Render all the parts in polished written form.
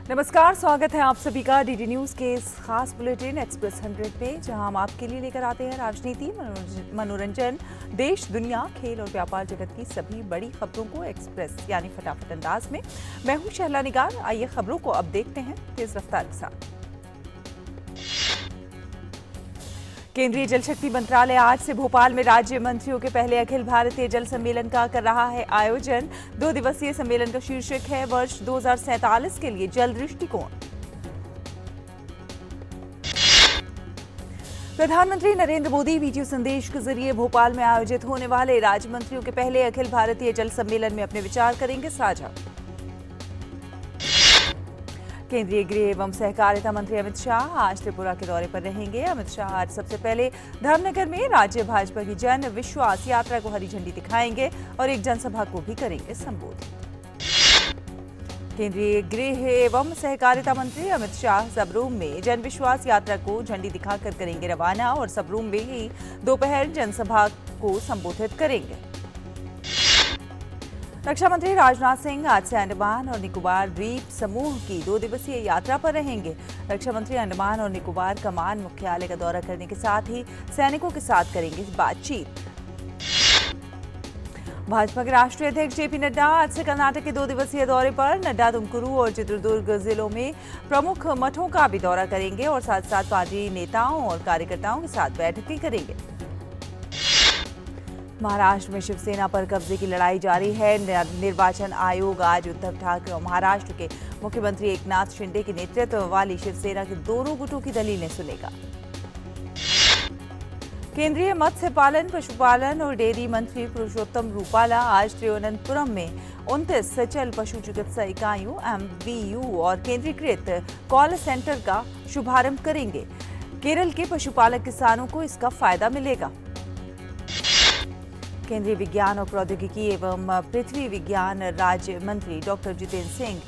नमस्कार, स्वागत है आप सभी का डीडी न्यूज के इस खास बुलेटिन एक्सप्रेस 100 पे, जहां हम आपके लिए लेकर आते हैं राजनीति, मनोरंजन, देश, दुनिया, खेल और व्यापार जगत की सभी बड़ी खबरों को एक्सप्रेस यानी फटाफट अंदाज में। मैं हूं शहला निगार। आइए खबरों को अब देखते हैं तेज रफ्तार के साथ। केंद्रीय जल शक्ति मंत्रालय आज से भोपाल में राज्य मंत्रियों के पहले अखिल भारतीय जल सम्मेलन का कर रहा है आयोजन। 2 दिवसीय सम्मेलन का शीर्षक है वर्ष 2047 के लिए जल दृष्टिकोण। प्रधानमंत्री नरेंद्र मोदी वीडियो संदेश के जरिए भोपाल में आयोजित होने वाले राज्य मंत्रियों के पहले अखिल भारतीय जल सम्मेलन में अपने विचार करेंगे साझा। केंद्रीय गृह एवं सहकारिता मंत्री अमित शाह आज त्रिपुरा के दौरे पर रहेंगे। अमित शाह आज सबसे पहले धामनगर में राज्य भाजपा की जन विश्वास यात्रा को हरी झंडी दिखाएंगे और एक जनसभा को भी करेंगे संबोधित। केंद्रीय गृह एवं सहकारिता मंत्री अमित शाह सबरूम में जन विश्वास यात्रा को झंडी दिखाकर करेंगे रवाना और सबरूम में ही दोपहर जनसभा को संबोधित करेंगे। रक्षा मंत्री राजनाथ सिंह आज से अंडमान और निकोबार द्वीप समूह की 2 दिवसीय यात्रा पर रहेंगे। रक्षा मंत्री अंडमान और निकोबार कमान मुख्यालय का दौरा करने के साथ ही सैनिकों के साथ करेंगे बातचीत। भाजपा के राष्ट्रीय अध्यक्ष जेपी नड्डा आज से कर्नाटक के 2 दिवसीय दौरे पर। नड्डा तुमकुरू और चित्रदुर्ग जिलों में प्रमुख मठों का भी दौरा करेंगे और साथ साथ पार्टी नेताओं और कार्यकर्ताओं के साथ बैठक भी करेंगे। महाराष्ट्र में शिवसेना पर कब्जे की लड़ाई जारी है। निर्वाचन आयोग आज उद्धव ठाकरे और महाराष्ट्र के मुख्यमंत्री एकनाथ शिंदे के नेतृत्व वाली शिवसेना के दोनों गुटों की दलीलें सुनेगा। केंद्रीय मत्स्य पालन, पशुपालन और डेयरी मंत्री पुरुषोत्तम रूपाला आज तिरुवनंतपुरम में 29 सचल पशु चिकित्सा इकाइयों MVU और केंद्रीकृत कॉल सेंटर का शुभारंभ करेंगे। केरल के पशुपालक किसानों को इसका फायदा मिलेगा। केंद्रीय विज्ञान और प्रौद्योगिकी एवं पृथ्वी विज्ञान राज्य मंत्री डॉक्टर जितेंद्र सिंह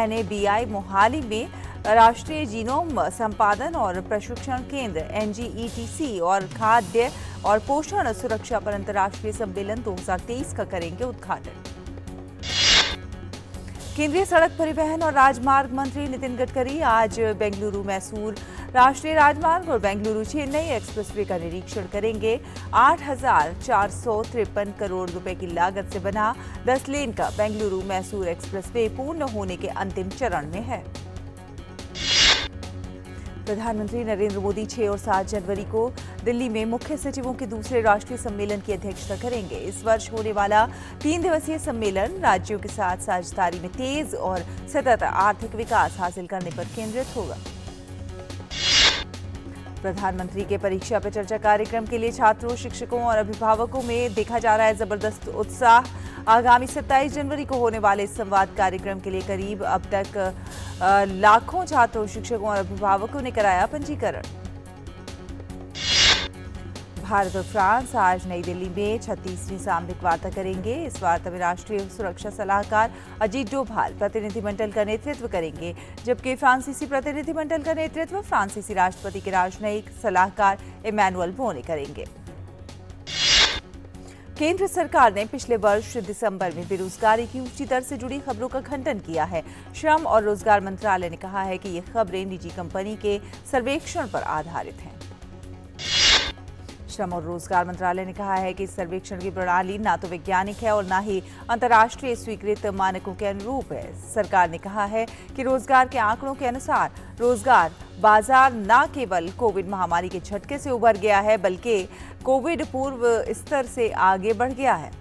NABI मोहाली में राष्ट्रीय जीनोम संपादन और प्रशिक्षण केंद्र NGETC और खाद्य और पोषण सुरक्षा पर अंतर्राष्ट्रीय सम्मेलन 2023 का करेंगे उद्घाटन। केंद्रीय सड़क परिवहन और राजमार्ग मंत्री नितिन गडकरी आज बेंगलुरु मैसूर राष्ट्रीय राजमार्ग और बेंगलुरु चेन्नई एक्सप्रेसवे का निरीक्षण करेंगे। 8,453 करोड़ रुपए की लागत से बना 10 लेन का बेंगलुरु मैसूर एक्सप्रेसवे पूर्ण होने के अंतिम चरण में है। प्रधानमंत्री नरेंद्र मोदी 6 और 7 जनवरी को दिल्ली में मुख्य सचिवों के दूसरे राष्ट्रीय सम्मेलन की अध्यक्षता करेंगे। इस वर्ष होने वाला 3 दिवसीय सम्मेलन राज्यों के साथ साझेदारी में तेज और सतत आर्थिक विकास हासिल करने पर केंद्रित होगा। प्रधानमंत्री के परीक्षा पे चर्चा कार्यक्रम के लिए छात्रों, शिक्षकों और अभिभावकों में देखा जा रहा है जबरदस्त उत्साह। आगामी 27 जनवरी को होने वाले इस संवाद कार्यक्रम के लिए करीब अब तक लाखों छात्रों, शिक्षकों और अभिभावकों ने कराया पंजीकरण। भारत और फ्रांस आज नई दिल्ली में 36वीं सामरिक वार्ता करेंगे। इस वार्ता में राष्ट्रीय सुरक्षा सलाहकार अजीत डोभाल प्रतिनिधिमंडल का नेतृत्व करेंगे, जबकि फ्रांसीसी प्रतिनिधिमंडल का नेतृत्व फ्रांसीसी राष्ट्रपति के राजनयिक सलाहकार इमैनुअल बोने करेंगे। केंद्र सरकार ने पिछले वर्ष दिसंबर में बेरोजगारी की ऊंची दर से जुड़ी खबरों का खंडन किया है। श्रम और रोजगार मंत्रालय ने कहा है कि ये खबरें निजी कंपनी के सर्वेक्षण पर आधारित हैं। श्रम और रोजगार मंत्रालय ने कहा है कि इस सर्वेक्षण की प्रणाली ना तो वैज्ञानिक है और ना ही अंतर्राष्ट्रीय स्वीकृत मानकों के अनुरूप है। सरकार ने कहा है कि रोजगार के आंकड़ों के अनुसार रोजगार बाजार न केवल कोविड महामारी के झटके से उभर गया है, बल्कि कोविड पूर्व स्तर से आगे बढ़ गया है।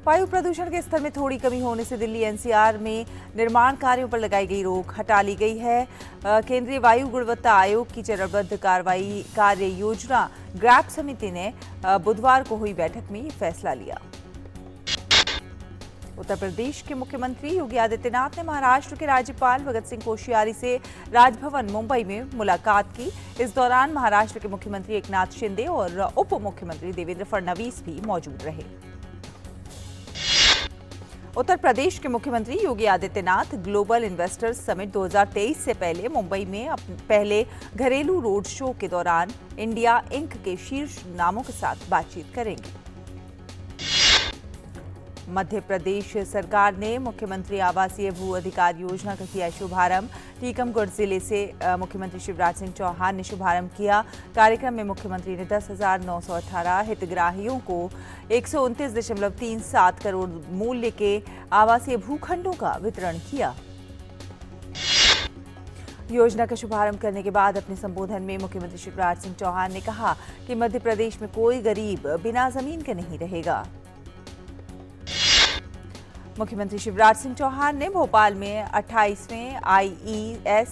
वायु प्रदूषण के स्तर में थोड़ी कमी होने से दिल्ली NCR में निर्माण कार्यों पर लगाई गई रोक हटा ली गई है। केंद्रीय वायु गुणवत्ता आयोग की चरणबद्ध कार्रवाई कार्य योजना ग्रैप समिति ने बुधवार को हुई बैठक में ये फैसला लिया। उत्तर प्रदेश के मुख्यमंत्री योगी आदित्यनाथ ने महाराष्ट्र के राज्यपाल भगत सिंह कोश्यारी से राजभवन मुंबई में मुलाकात की। इस दौरान महाराष्ट्र के मुख्यमंत्री एकनाथ शिंदे और उप मुख्यमंत्री देवेंद्र फडणवीस भी मौजूद रहे। उत्तर प्रदेश के मुख्यमंत्री Yogi Adityanath global investors summit 2023 से पहले मुंबई में पहले घरेलू रोड शो के दौरान इंडिया इंक के शीर्ष नामों के साथ बातचीत करेंगे। मध्य प्रदेश सरकार ने मुख्यमंत्री आवासीय भू अधिकार योजना का किया शुभारंभ। टीकमगढ़ जिले से मुख्यमंत्री शिवराज सिंह चौहान ने शुभारंभ किया। कार्यक्रम में मुख्यमंत्री ने 10,918 हितग्राहियों को 129.37 करोड़ मूल्य के आवासीय भूखंडों का वितरण किया। योजना का शुभारंभ करने के बाद अपने संबोधन में मुख्यमंत्री शिवराज सिंह चौहान ने कहा कि मध्य प्रदेश में कोई गरीब बिना जमीन के नहीं रहेगा। मुख्यमंत्री शिवराज सिंह चौहान ने भोपाल में 28वें IES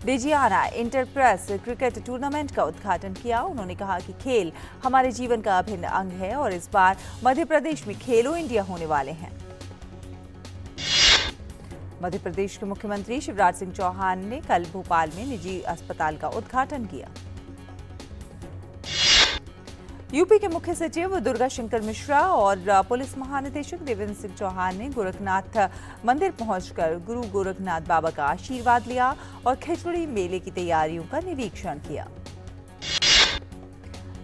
Digiana enterprise cricket tournament का उद्घाटन किया। उन्होंने कहा कि खेल हमारे जीवन का अभिन्न अंग है और इस बार मध्य प्रदेश में खेलो इंडिया होने वाले हैं। मध्य प्रदेश के मुख्यमंत्री शिवराज सिंह चौहान ने कल भोपाल में निजी अस्पताल का उद्घाटन किया। यूपी के मुख्य सचिव दुर्गा शंकर मिश्रा और पुलिस महानिदेशक देवेंद्र सिंह चौहान ने गोरखनाथ मंदिर पहुंचकर गुरु गोरखनाथ बाबा का आशीर्वाद लिया और खिचड़ी मेले की तैयारियों का निरीक्षण किया।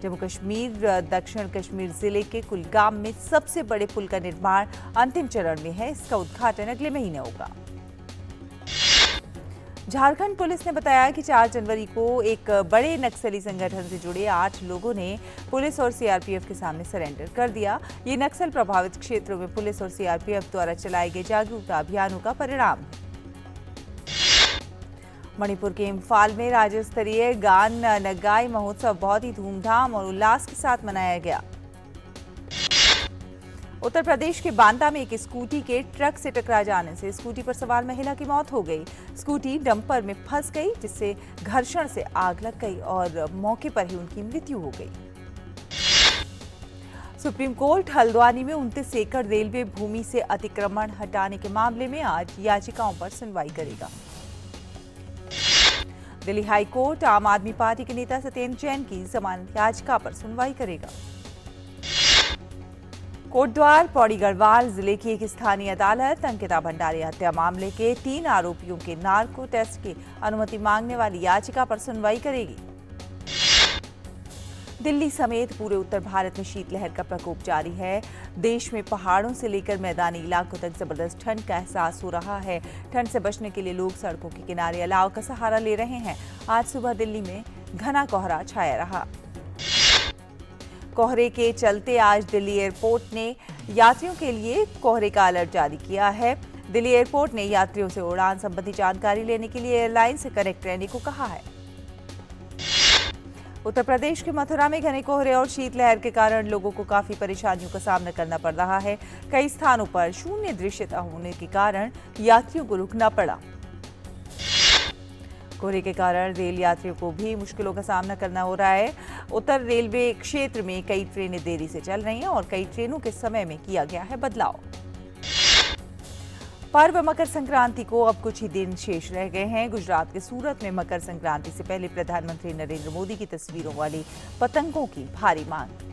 जम्मू कश्मीर दक्षिण कश्मीर जिले के कुलगाम में सबसे बड़े पुल का निर्माण अंतिम चरण में है। इसका उद्घाटन अगले महीने होगा। झारखंड पुलिस ने बताया कि 4 जनवरी को एक बड़े नक्सली संगठन से जुड़े 8 लोगों ने पुलिस और सीआरपीएफ के सामने सरेंडर कर दिया। ये नक्सल प्रभावित क्षेत्रों में पुलिस और सीआरपीएफ द्वारा चलाए गए जागरूकता अभियानों का परिणाम है। मणिपुर के इम्फाल में राज्य स्तरीय गान नगाई महोत्सव बहुत ही धूमधाम और उल्लास के साथ मनाया गया। उत्तर प्रदेश के बांदा में एक स्कूटी के ट्रक से टकरा जाने से स्कूटी पर सवार महिला की मौत हो गई। स्कूटी डंपर में फंस गई जिससे घर्षण से आग लग गई और मौके पर ही उनकी मृत्यु हो गई। सुप्रीम कोर्ट हल्द्वानी में 29 एकड़ रेलवे भूमि से अतिक्रमण हटाने के मामले में आज याचिकाओं पर सुनवाई करेगा। दिल्ली हाई कोर्ट आम आदमी पार्टी के नेता सत्येंद्र जैन की जमानत याचिका पर सुनवाई करेगा। कोटद्वार पौड़ी गढ़वाल जिले की एक स्थानीय अदालत अंकिता भंडारी हत्या मामले के 3 आरोपियों के नार्को टेस्ट की अनुमति मांगने वाली याचिका पर सुनवाई करेगी। दिल्ली समेत पूरे उत्तर भारत में शीतलहर का प्रकोप जारी है। देश में पहाड़ों से लेकर मैदानी इलाकों तक जबरदस्त ठंड का एहसास हो रहा है। ठंड से बचने के लिए लोग सड़कों के किनारे अलाव का सहारा ले रहे हैं। आज सुबह दिल्ली में घना कोहरा छाया रहा। कोहरे के चलते आज दिल्ली एयरपोर्ट ने यात्रियों के लिए कोहरे का अलर्ट जारी किया है। दिल्ली एयरपोर्ट ने यात्रियों से उड़ान संबंधी जानकारी लेने के लिए एयरलाइन से कनेक्ट रहने को कहा है। उत्तर प्रदेश के मथुरा में घने कोहरे और शीतलहर के कारण लोगों को काफी परेशानियों का सामना करना पड़ रहा है। कई स्थानों पर शून्य दृश्यता होने के कारण यात्रियों को रुकना पड़ा। कोहरे के कारण रेल यात्रियों को भी मुश्किलों का सामना करना हो रहा है। उत्तर रेलवे क्षेत्र में कई ट्रेनें देरी से चल रही हैं और कई ट्रेनों के समय में किया गया है बदलाव। पर्व मकर संक्रांति को अब कुछ ही दिन शेष रह गए हैं। गुजरात के सूरत में मकर संक्रांति से पहले प्रधानमंत्री नरेंद्र मोदी की तस्वीरों वाली पतंगों की भारी मांग।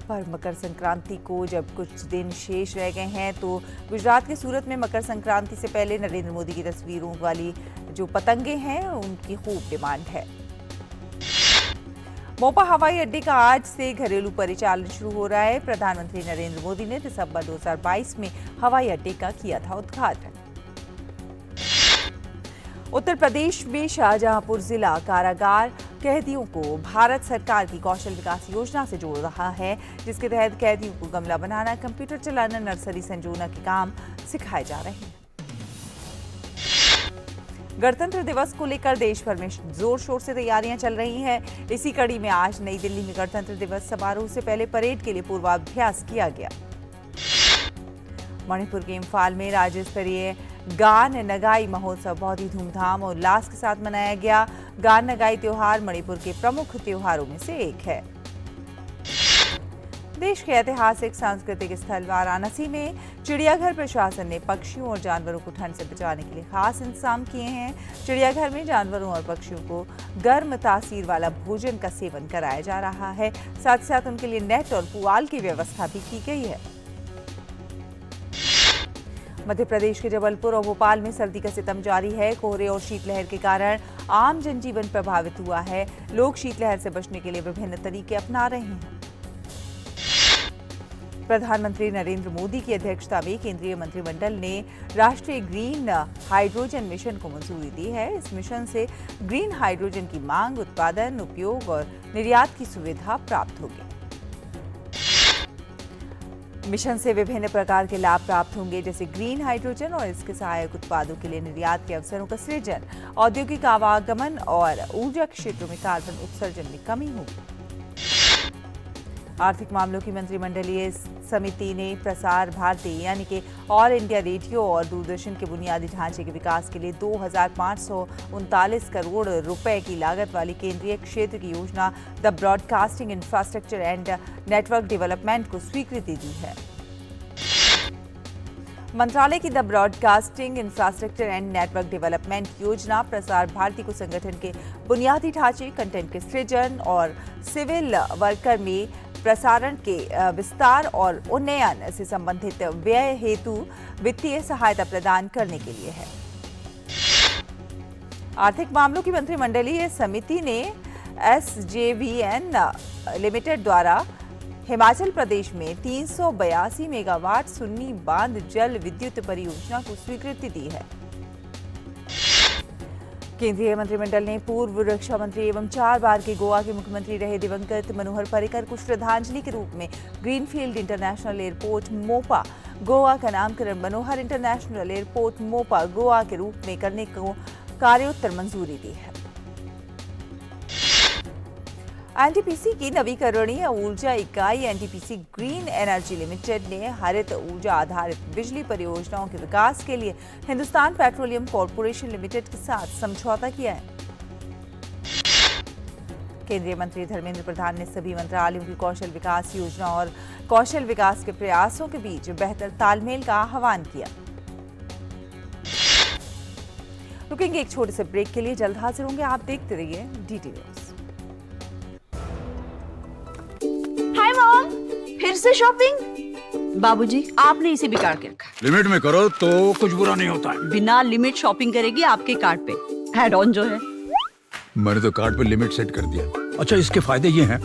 पर मकर संक्रांति को जब कुछ दिन शेष रह गए हैं तो गुजरात के सूरत में मकर संक्रांति से पहले नरेंद्र मोदी की तस्वीरों वाली जो पतंगे हैं उनकी खूब डिमांड है। मोपा हवाई अड्डे का आज से घरेलू परिचालन शुरू हो रहा है। प्रधानमंत्री नरेंद्र मोदी ने दिसंबर 2022 में हवाई अड्डे का किया था उद्घाटन। उत्तर प्रदेश में शाहजहांपुर जिला कारागार कैदियों को भारत सरकार की कौशल विकास योजना से जोड़ रहा है, जिसके तहत कैदियों को गमला बनाना, कंप्यूटर चलाना, नर्सरी संजोना के काम सिखाए जा रहे हैं। गणतंत्र दिवस को लेकर देश भर में जोर शोर से तैयारियां चल रही हैं। इसी कड़ी में आज नई दिल्ली में गणतंत्र दिवस समारोह से पहले परेड के लिए पूर्वाभ्यास किया गया। मणिपुर के इम्फाल में राज्य स्तरीय गान नगाई महोत्सव बहुत ही धूमधाम और उल्लास के साथ मनाया गया। गान नगाई त्योहार मणिपुर के प्रमुख त्योहारों में से एक है। देश के ऐतिहासिक सांस्कृतिक स्थल वाराणसी में चिड़ियाघर प्रशासन ने पक्षियों और जानवरों को ठंड से बचाने के लिए खास इंतजाम किए हैं। चिड़ियाघर में जानवरों और पक्षियों को गर्म तासीर वाला भोजन का सेवन कराया जा रहा है। साथ ही साथ उनके लिए नेट और पुआल की व्यवस्था भी की गई है। मध्य प्रदेश के जबलपुर और भोपाल में सर्दी का सितम जारी है। कोहरे और शीतलहर के कारण आम जनजीवन प्रभावित हुआ है। लोग शीतलहर से बचने के लिए विभिन्न तरीके अपना रहे हैं। प्रधानमंत्री नरेंद्र मोदी की अध्यक्षता में केंद्रीय मंत्रिमंडल ने राष्ट्रीय ग्रीन हाइड्रोजन मिशन को मंजूरी दी है। इस मिशन से ग्रीन हाइड्रोजन की मांग, उत्पादन, उपयोग और निर्यात की सुविधा प्राप्त होगी। मिशन से विभिन्न प्रकार के लाभ प्राप्त होंगे, जैसे ग्रीन हाइड्रोजन और इसके सहायक उत्पादों के लिए निर्यात के अवसरों का सृजन, औद्योगिक आवागमन और ऊर्जा क्षेत्रों में कार्बन उत्सर्जन में कमी होगी। आर्थिक मामलों की मंत्रिमंडलीय समिति ने प्रसार भारती यानी कि ऑल इंडिया रेडियो और दूरदर्शन के बुनियादी ढांचे के विकास के लिए 2,539 करोड़ रुपए की लागत वाली केंद्रीय क्षेत्र की योजना the broadcasting infrastructure and network development को स्वीकृति दी है। मंत्रालय की the broadcasting infrastructure and network development योजना प्रसार भारती को संगठन के बुनियादी ढांचे, कंटेंट के सृजन और सिविल वर्कर में प्रसारण के विस्तार और उन्नयन से संबंधित व्यय हेतु वित्तीय सहायता प्रदान करने के लिए है। आर्थिक मामलों की मंत्रिमंडलीय समिति ने SJVN लिमिटेड द्वारा हिमाचल प्रदेश में 382 मेगावाट सुन्नी बांध जल विद्युत परियोजना को स्वीकृति दी है। केंद्रीय मंत्रिमंडल ने पूर्व रक्षा मंत्री एवं 4 बार के गोवा के मुख्यमंत्री रहे दिवंगत मनोहर पर्रिकर को श्रद्धांजलि के रूप में greenfield international airport Mopa Goa का नामकरण मनोहर इंटरनेशनल एयरपोर्ट मोपा गोवा के रूप में करने को कार्योत्तर मंजूरी दी है। एनटीपीसी की नवीकरणीय ऊर्जा इकाई एनटीपीसी ग्रीन एनर्जी लिमिटेड ने हरित ऊर्जा आधारित बिजली परियोजनाओं के विकास के लिए हिंदुस्तान पेट्रोलियम कॉर्पोरेशन लिमिटेड के साथ समझौता किया है। केंद्रीय मंत्री धर्मेंद्र प्रधान ने सभी मंत्रालयों की कौशल विकास योजना और कौशल विकास के प्रयासों के बीच बेहतर तालमेल का आह्वान किया। रुकेंगे एक छोटे से ब्रेक के लिए, जल्द हाजिर होंगे। आप देखते रहिए डीटी न्यूज। हाय मॉम, फिर से शॉपिंग? बाबूजी, आपने इसे बिगाड़ के रखा। लिमिट में करो तो कुछ बुरा नहीं होता है। बिना लिमिट शॉपिंग करेगी आपके कार्ड पे ऐड ऑन जो है। मैंने तो कार्ड पे लिमिट सेट कर दिया। अच्छा, इसके फायदे ये हैं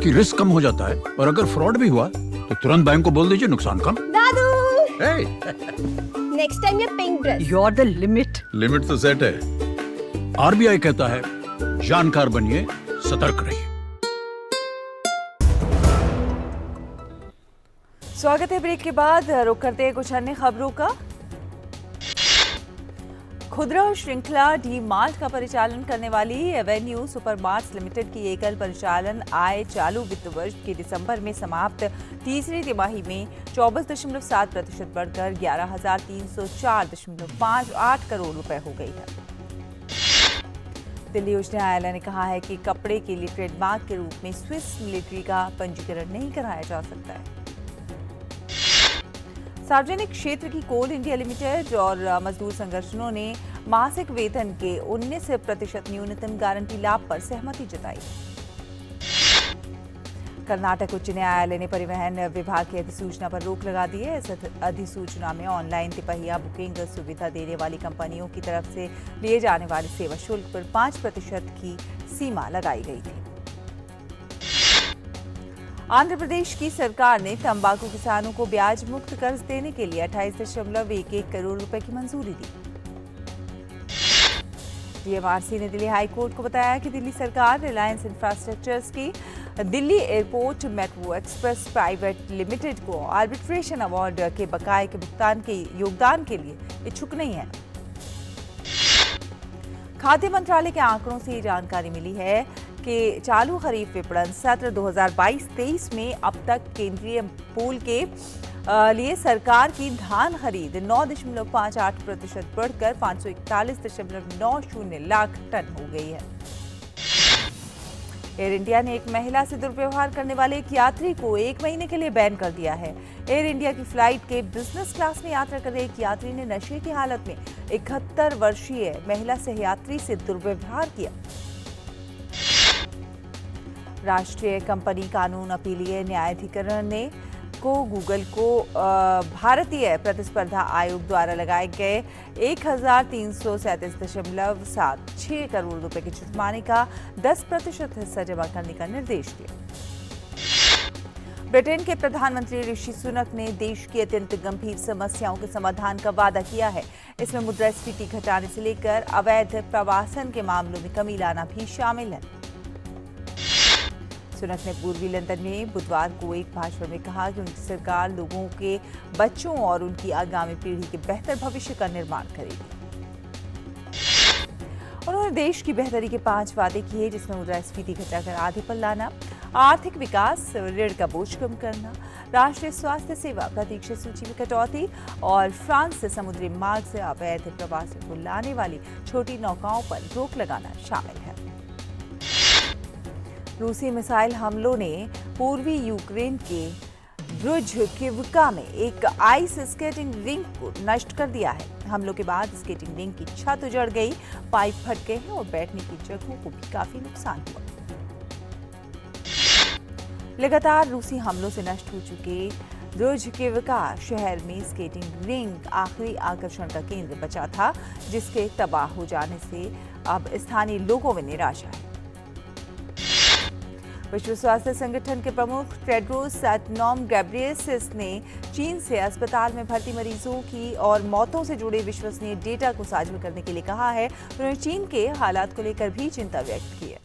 कि रिस्क कम हो जाता है और अगर फ्रॉड भी हुआ तो तुरंत बैंक को बोल दीजिए, नुकसान कम। दादू, नेक्स्ट टाइम ये pink dress. You are the limit. Limit तो सेट है। आरबीआई कहता है जानकार बनिए, सतर्क रहिए। स्वागत है ब्रेक के बाद। रुक करते हैं कुछ अन्य खबरों का। खुदरा श्रृंखला डी मार्ट का परिचालन करने वाली एवेन्यू सुपरमार्ट्स लिमिटेड की एकल परिचालन आय चालू वित्त वर्ष के दिसंबर में समाप्त तीसरी तिमाही में 24.7% बढ़कर 11,304.58 करोड़ रुपए हो गई है। दिल्ली उच्च न्यायालय ने कहा है कि कपड़े के लिए ट्रेडमार्क के रूप में स्विस मिलिट्री का पंजीकरण नहीं कराया जा सकता है। सार्वजनिक क्षेत्र की कोल इंडिया लिमिटेड और मजदूर संगठनों ने मासिक वेतन के 19% न्यूनतम गारंटी लाभ पर सहमति जताई। कर्नाटक उच्च न्यायालय ने परिवहन विभाग की अधिसूचना पर रोक लगा दी है। इस अधिसूचना में ऑनलाइन तिपहिया बुकिंग सुविधा देने वाली कंपनियों की तरफ से लिए जाने वाले सेवा शुल्क पर 5% की सीमा लगाई गई थी। आंध्र प्रदेश की सरकार ने तंबाकू किसानों को ब्याज मुक्त कर्ज देने के लिए 28.11 करोड़ रुपए की मंजूरी दी। डीएमआरसी ने दिल्ली हाई कोर्ट को बताया कि दिल्ली सरकार रिलायंस इंफ्रास्ट्रक्चर्स की Delhi airport metro express private limited को आर्बिट्रेशन अवार्ड के बकाये के भुगतान के योगदान के लिए इच्छुक नहीं है। खाद्य मंत्रालय के आंकड़ों से ये जानकारी मिली है कि चालू खरीफ विपणन सत्र 2022-23 में अब तक केंद्रीय पूल के लिए सरकार की धान खरीद 9.58% बढ़कर 541.90 लाख टन हो गई है। एयर इंडिया ने एक महिला से दुर्व्यवहार करने वाले एक यात्री को 1 महीने के लिए बैन कर दिया है। एयर इंडिया की फ्लाइट के बिजनेस क्लास में यात्रा कर रहे एक यात्री ने नशे की हालत में 71 वर्षीय महिला सहयात्री से दुर्व्यवहार किया। राष्ट्रीय कंपनी कानून अपीलीय न्यायाधिकरण ने गूगल को भारतीय प्रतिस्पर्धा आयोग द्वारा लगाए गए 1,337.76 करोड़ रुपए के जुर्माने का 10% हिस्सा जमा करने का निर्देश दिया। ब्रिटेन के प्रधानमंत्री ऋषि सुनक ने देश की अत्यंत गंभीर समस्याओं के समाधान का वादा किया है। इसमें मुद्रास्फीति घटाने से लेकर अवैध प्रवासन के मामलों में कमी लाना भी शामिल है। सुनक ने पूर्वी लंदन में बुधवार को एक भाषण में कहा कि उनकी सरकार लोगों के बच्चों और उनकी आगामी पीढ़ी के बेहतर भविष्य का निर्माण करेगी। उन्होंने देश की बेहतरी के 5 वादे किए, जिसमें मुद्रास्फीति घटाकर आधे पर लाना, आर्थिक विकास, ऋण का बोझ कम करना, राष्ट्रीय स्वास्थ्य सेवा प्रतीक्षा सूची में कटौती और फ्रांस से समुद्री मार्ग से अवैध प्रवासियों को लाने वाली छोटी नौकाओं पर रोक लगाना शामिल है। रूसी मिसाइल हमलों ने पूर्वी यूक्रेन के ब्रुजकिवका में एक आइस स्केटिंग रिंक को नष्ट कर दिया है। हमलों के बाद स्केटिंग रिंक की छत उजड़ गई, पाइप फट गए हैं और बैठने की जगहों को भी काफी नुकसान हुआ। लगातार रूसी हमलों से नष्ट हो चुके ब्रुजकिवका शहर में स्केटिंग रिंक आखिरी आकर्षण का केंद्र बचा था, जिसके तबाह हो जाने से अब स्थानीय लोगों में निराशा है। विश्व स्वास्थ्य संगठन के प्रमुख टेड्रोस अधनॉम घेब्रेयेसस ने चीन से अस्पताल में भर्ती मरीजों की और मौतों से जुड़े विश्वसनीय डेटा को साझा करने के लिए कहा है। उन्होंने चीन के हालात को लेकर भी चिंता व्यक्त की है।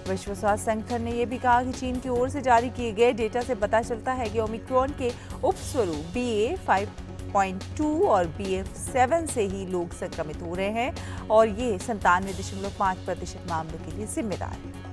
विश्व स्वास्थ्य संगठन ने यह भी कहा कि चीन की ओर से जारी किए गए डेटा से पता चलता है कि ओमिक्रॉन के उपस्वरूप BA.5.2 और BF.7 से ही लोग संक्रमित हो रहे हैं और ये 97.5% मामलों के लिए जिम्मेदार है।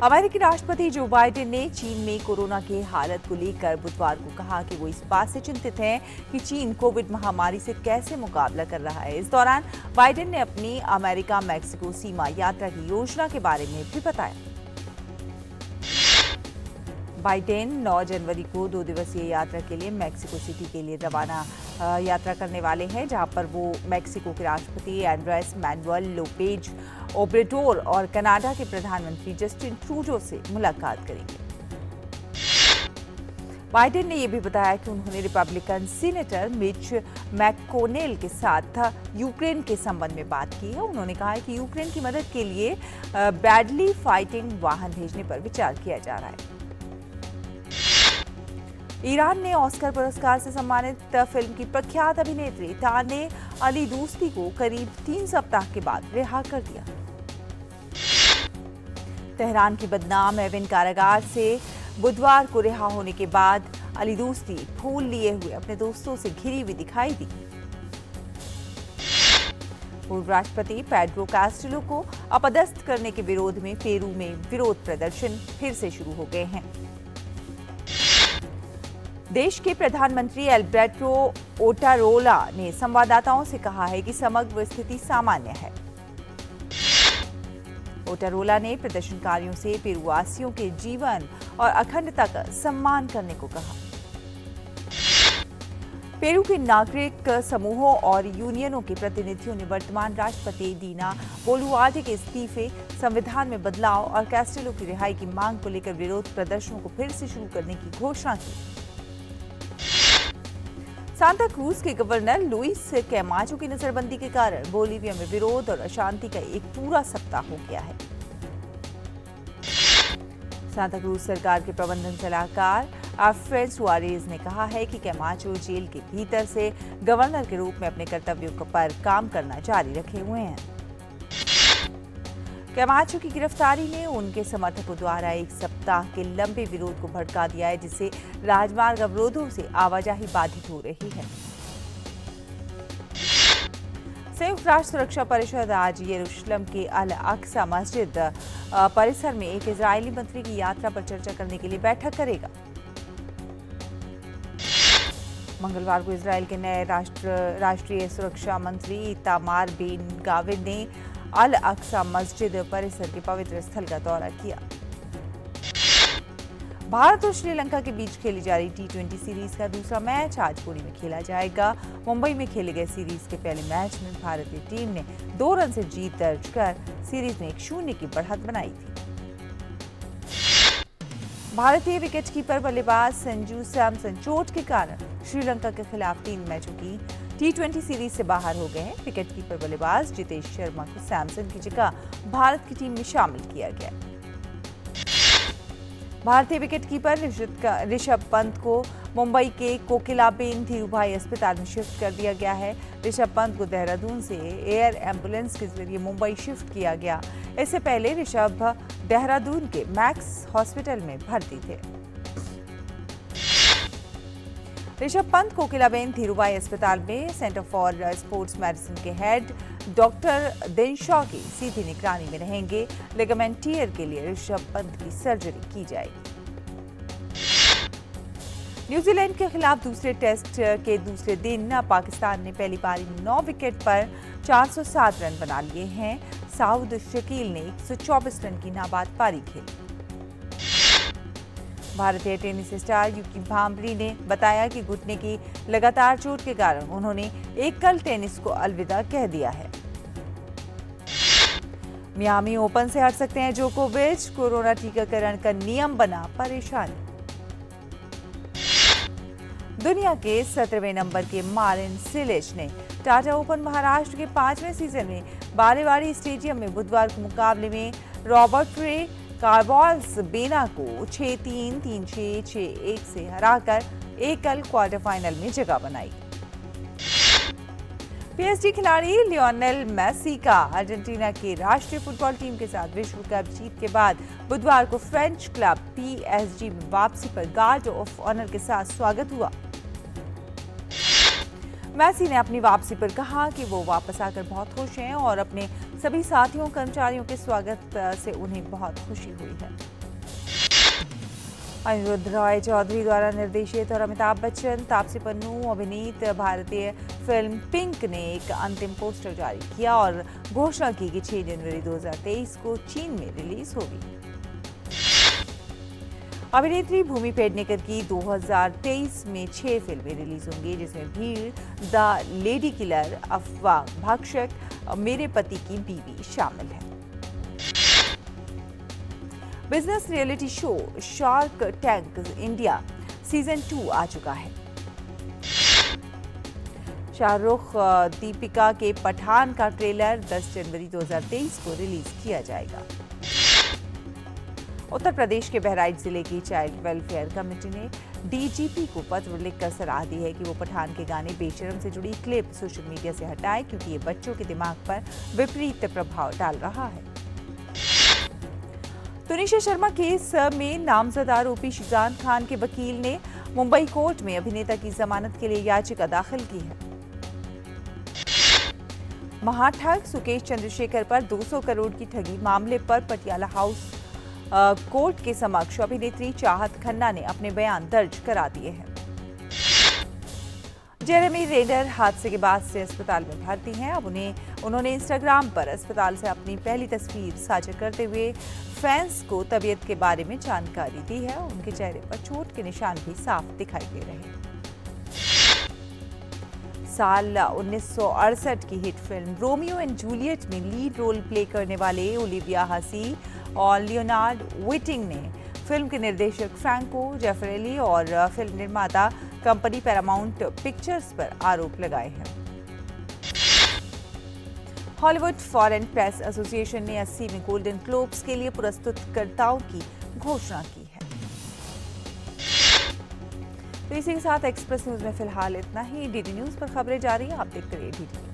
अमेरिकी राष्ट्रपति जो बाइडेन ने चीन में कोरोना के हालत को लेकर बुधवार को कहा कि वो इस बात से चिंतित हैं कि चीन कोविड महामारी से कैसे मुकाबला कर रहा है। इस दौरान बाइडेन ने अपनी अमेरिका मैक्सिको सीमा यात्रा की योजना के बारे में भी बताया। बाइडेन 9 जनवरी को 2 दिवसीय यात्रा के लिए मैक्सिको सिटी के लिए रवाना यात्रा करने वाले हैं, जहां पर वो मैक्सिको के राष्ट्रपति एंड्रेस मैनुअल लोपेज ओब्रेडोर और कनाडा के प्रधानमंत्री जस्टिन ट्रूडो से मुलाकात करेंगे। बाइडेन ने यह भी बताया कि उन्होंने रिपब्लिकन सीनेटर मिच मैककोनेल के साथ यूक्रेन के संबंध में बात की है। उन्होंने कहा है कि यूक्रेन की मदद के लिए ब्रैडली फाइटिंग वाहन भेजने पर विचार किया जा रहा है। ईरान ने ऑस्कर पुरस्कार से सम्मानित फिल्म की प्रख्यात अभिनेत्री ताने अली दोस्ती को करीब 3 सप्ताह के बाद रिहा कर दिया। तेहरान की बदनाम एविन कारागार से बुधवार को रिहा होने के बाद अली दोस्ती फूल लिए हुए अपने दोस्तों से घिरी हुई दिखाई दी। पूर्व राष्ट्रपति पेड्रो कास्टिलो को अपदस्थ करने के विरोध में पेरू में विरोध प्रदर्शन फिर से शुरू हो गए हैं। देश के प्रधानमंत्री अल्बर्टो ओटारोला ने संवाददाताओं से कहा है कि समग्र स्थिति सामान्य है। ओटारोला ने प्रदर्शनकारियों से पेरुवासियों के जीवन और अखंडता का सम्मान करने को कहा। पेरू के नागरिक समूहों और यूनियनों के प्रतिनिधियों ने वर्तमान राष्ट्रपति दीना बोलुआर्ते के इस्तीफे, संविधान में बदलाव और कास्टिलो की रिहाई की मांग को लेकर विरोध प्रदर्शनों को फिर से शुरू करने की घोषणा की। सांता क्रूज के गवर्नर लुइस कैमाचो की नजरबंदी के कारण बोलीविया में विरोध और अशांति का एक पूरा सप्ताह हो गया है। सांता क्रूज सरकार के प्रबंधन सलाहकार आल्फ्रेड सुआरेज ने कहा है कि कैमाचो जेल के भीतर से गवर्नर के रूप में अपने कर्तव्यों पर काम करना जारी रखे हुए हैं। कैमाचो की गिरफ्तारी ने उनके समर्थकों द्वारा एक सप्ताह के लंबे विरोध को भड़का दिया है, जिससे राजमार्ग अवरोधों से आवाजाही बाधित हो रही है। संयुक्त राष्ट्र सुरक्षा परिषद आज यरूशलेम के अल अक्सा मस्जिद परिसर में एक इजरायली मंत्री की यात्रा पर चर्चा करने के लिए बैठक करेगा। मंगलवार को इजरायल के नए राष्ट्रीय सुरक्षा मंत्री इतामार बेन गाविन ने अल अक्सा मस्जिद परिसर के पवित्र स्थल का दौरा किया। भारत और श्रीलंका के बीच खेली जा रही T20 सीरीज का दूसरा मैच आज पुणे में खेला जाएगा। मुंबई में खेले गए सीरीज के पहले मैच में भारतीय टीम ने 2 रन से जीत दर्ज कर सीरीज में 1-0 की बढ़त बनाई थी। भारतीय विकेटकीपर बल्लेबाज संजू सैमसन चोट के कारण श्रीलंका के खिलाफ 3 मैचों की T20 सीरीज से बाहर हो गए हैं। विकेटकीपर बल्लेबाज जितेश शर्मा को सैमसन की जगह भारत की टीम में शामिल किया गया। भारतीय विकेटकीपर ऋषभ पंत को मुंबई के कोकिलाबेन धीरूभाई अस्पताल में शिफ्ट कर दिया गया है। ऋषभ पंत को देहरादून से एयर एम्बुलेंस के जरिए मुंबई शिफ्ट किया गया। इससे पहले ऋषभ देहरादून के मैक्स हॉस्पिटल में भर्ती थे। ऋषभ पंत कोकिलाबेन धीरूभाई अस्पताल में सेंटर फॉर स्पोर्ट्स मेडिसिन के हेड डॉक्टर दिनशॉ की सीधी निगरानी में रहेंगे। लिगामेंट टियर के लिए ऋषभ पंत की सर्जरी की जाएगी। न्यूजीलैंड के खिलाफ दूसरे टेस्ट के दूसरे दिन पाकिस्तान ने पहली पारी में 9 विकेट पर 407 रन बना लिए हैं। साउद शकील ने 124 रन की नाबाद पारी खेली। भारतीय टेनिस स्टार युकी भांबरी ने बताया कि घुटने की लगातार चोट के कारण उन्होंने एकल टेनिस को अलविदा कह दिया है। मियामी ओपन से हट सकते हैं जोकोविच, कोरोना टीकाकरण का नियम बना परेशानी। दुनिया के 17वें नंबर के मारिन सिलिच ने टाटा ओपन महाराष्ट्र के 5वें सीजन में बालेवाड़ी स्टेडियम में बुधवार को मुकाबले में रॉबर्ट रे कार्बॉल्स बेना को 6-3, 3-6, 6-1 से हराकर एकल क्वार्टर फाइनल में जगह बनाई। पीएसजी खिलाड़ी लियोनेल मेसी का अर्जेंटीना की राष्ट्रीय फुटबॉल टीम के साथ विश्व कप जीत के बाद बुधवार को फ्रेंच क्लब पीएसजी में वापसी पर गार्ड ऑफ ऑनर के साथ स्वागत हुआ। मेसी ने अपनी वापसी पर कहा कि वो वापस आकर बहुत खुश हैं और अपने सभी साथियों कर्मचारियों के स्वागत से उन्हें बहुत खुशी हुई है। अनिरुद्ध रॉय चौधरी द्वारा निर्देशित और अमिताभ बच्चन, तापसी पन्नू अभिनीत भारतीय फिल्म पिंक ने एक अंतिम पोस्टर जारी किया और घोषणा की कि 6 जनवरी 2023 को चीन में रिलीज होगी। अभिनेत्री भूमि पेडनेकर की 2023 में 6 फिल्में रिलीज होंगी, जिसमें भीड़, द लेडी किलर, अफवाह भक्षक, मेरे पति की बीवी शामिल है। Business reality show shark tank India season 2 आ चुका है। शाहरुख दीपिका के पठान का ट्रेलर 10 जनवरी 2023 को रिलीज किया जाएगा। उत्तर प्रदेश के बहराइच जिले की चाइल्ड वेलफेयर कमेटी ने डीजीपी को पत्र लिखकर सलाह दी है कि वो पठान के गाने बेशरम से जुड़ी क्लिप सोशल मीडिया से हटाएं, क्योंकि ये बच्चों के दिमाग पर विपरीत प्रभाव डाल रहा है। तुनिशा शर्मा केस में नामजद आरोपी शिजान खान के वकील ने मुंबई कोर्ट में अभिनेता की जमानत के लिए याचिका दाखिल की है। महाठग सुकेश चंद्रशेखर पर 200 करोड़ की ठगी मामले पर पटियाला हाउस कोर्ट के समक्ष अभिनेत्री चाहत खन्ना ने अपने बयान दर्ज करा दिए हैं। जेरेमी रेनर हादसे के बाद से अस्पताल में भर्ती हैं। अब उन्होंने इंस्टाग्राम पर अस्पताल से अपनी पहली तस्वीर साझा करते हुए फैंस को तबीयत के बारे में जानकारी दी है। उनके चेहरे पर चोट के निशान भी साफ दिखाई दे रहे हैं। साल 1968 की hit film Romeo and Juliet में लीड रोल प्ले करने वाले ओलिविया हसी और लियोनार्ड विटिंग ने फिल्म के निर्देशक फ्रैंको जेफरेली और फिल्म निर्माता कंपनी पैरामाउंट पिक्चर्स पर आरोप लगाए हैं। हॉलीवुड फॉरेन प्रेस एसोसिएशन ने 80वें गोल्डन ग्लोब्स के लिए पुरस्कृतकर्ताओं की घोषणा की है। तो इसी के साथ एक्सप्रेस न्यूज में फिलहाल इतना ही। डीडी न्यूज पर खबरें जारी, आप देखते रहिए डीडी।